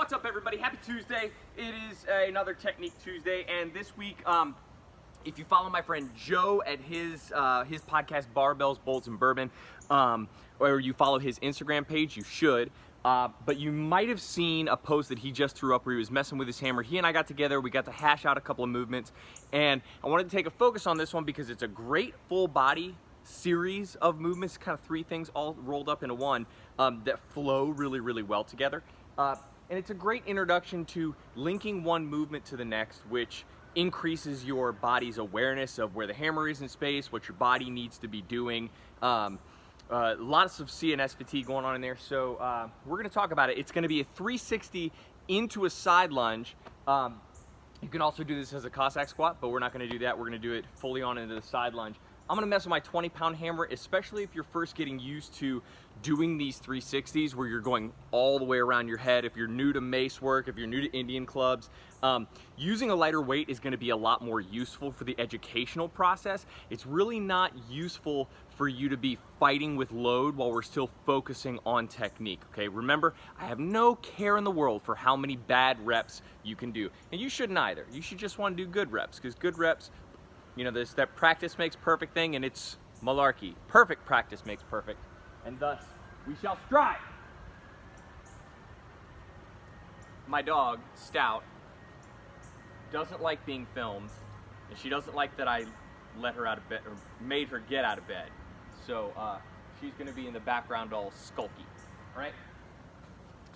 What's up, everybody? Happy Tuesday. It is another Technique Tuesday, and this week, if you follow my friend Joe at his podcast, Barbells, Bolts, and Bourbon, or you follow his Instagram page, you should. But you might have seen a post that he just threw up where he was messing with his hammer. He and I got together, we got to hash out a couple of movements, and I wanted to take a focus on this one because it's a great full body series of movements, kind of three things all rolled up into one that flow really, really well together. And it's a great introduction to linking one movement to the next, which increases your body's awareness of where the hammer is in space, what your body needs to be doing. Lots of CNS fatigue going on in there, so we're going to talk about it. It's going to be a 360 into a side lunge. You can also do this as a Cossack squat, but we're not going to do that. We're going to do it fully on into the side lunge. I'm going to mess with my 20-pound hammer, especially if you're first getting used to doing these 360s where you're going all the way around your head. If you're new to mace work, if you're new to Indian clubs, using a lighter weight is going to be a lot more useful for the educational process. It's really not useful for you to be fighting with load while we're still focusing on technique, okay? Remember, I have no care in the world for how many bad reps you can do. And you shouldn't either. You should just want to do good reps, because good reps, you know, that practice makes perfect thing, and it's malarkey. Perfect practice makes perfect, and thus we shall strive. My dog, Stout, doesn't like being filmed, and she doesn't like that I let her out of bed, or made her get out of bed. So she's gonna be in the background all skulky, all right?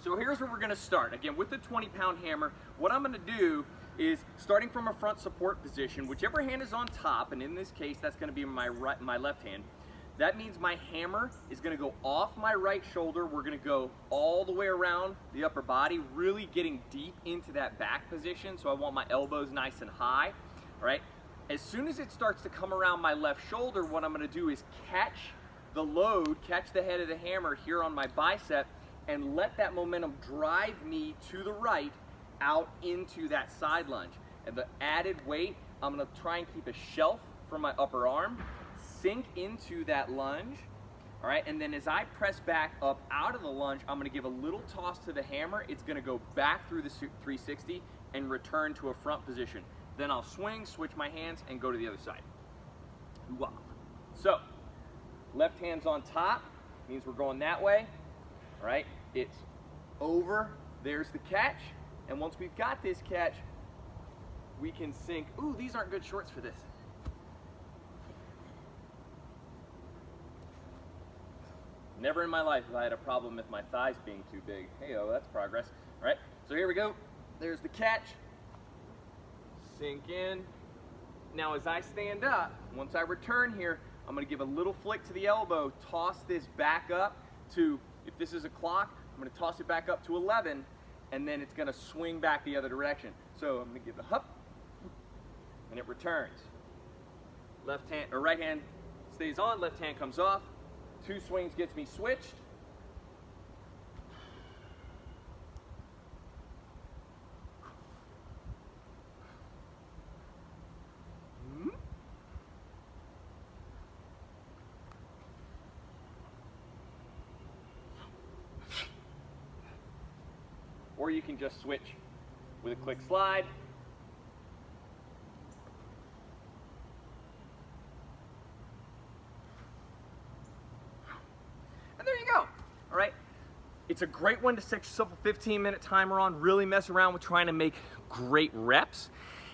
So here's where we're gonna start. Again, with the 20-pound hammer, what I'm gonna do is, starting from a front support position, whichever hand is on top, and in this case, that's gonna be my left hand. That means my hammer is gonna go off my right shoulder. We're gonna go all the way around the upper body, really getting deep into that back position. So I want my elbows nice and high, all right? As soon as it starts to come around my left shoulder, what I'm gonna do is catch the load, catch the head of the hammer here on my bicep, and let that momentum drive me to the right out into that side lunge. And the added weight, I'm gonna try and keep a shelf from my upper arm, sink into that lunge, all right? And then as I press back up out of the lunge, I'm gonna give a little toss to the hammer. It's gonna go back through the 360 and return to a front position. Then I'll swing, switch my hands, and go to the other side. So, left hand's on top, means we're going that way, all right? It's over, there's the catch. And once we've got this catch, we can sink. Ooh, these aren't good shorts for this. Never in my life have I had a problem with my thighs being too big. Hey-oh, that's progress. All right, so here we go. There's the catch. Sink in. Now as I stand up, once I return here, I'm gonna give a little flick to the elbow, toss this back up to, if this is a clock, I'm gonna toss it back up to 11, and then it's gonna swing back the other direction. So I'm gonna give the hup, and it returns. Left hand, or right hand stays on, left hand comes off. 2 swings gets me switched. Or you can just switch with a quick slide. And there you go, all right? It's a great one to set yourself a 15-minute timer on, really mess around with trying to make great reps.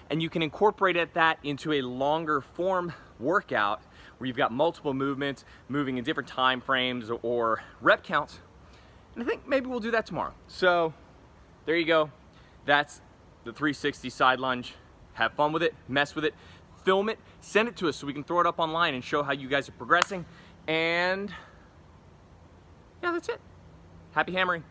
And you can incorporate that into a longer form workout where you've got multiple movements, moving in different time frames or rep counts. And I think maybe we'll do that tomorrow. So, there you go. That's the 360 side lunge. Have fun with it, mess with it, film it, send it to us so we can throw it up online and show how you guys are progressing. And yeah, that's it. Happy hammering.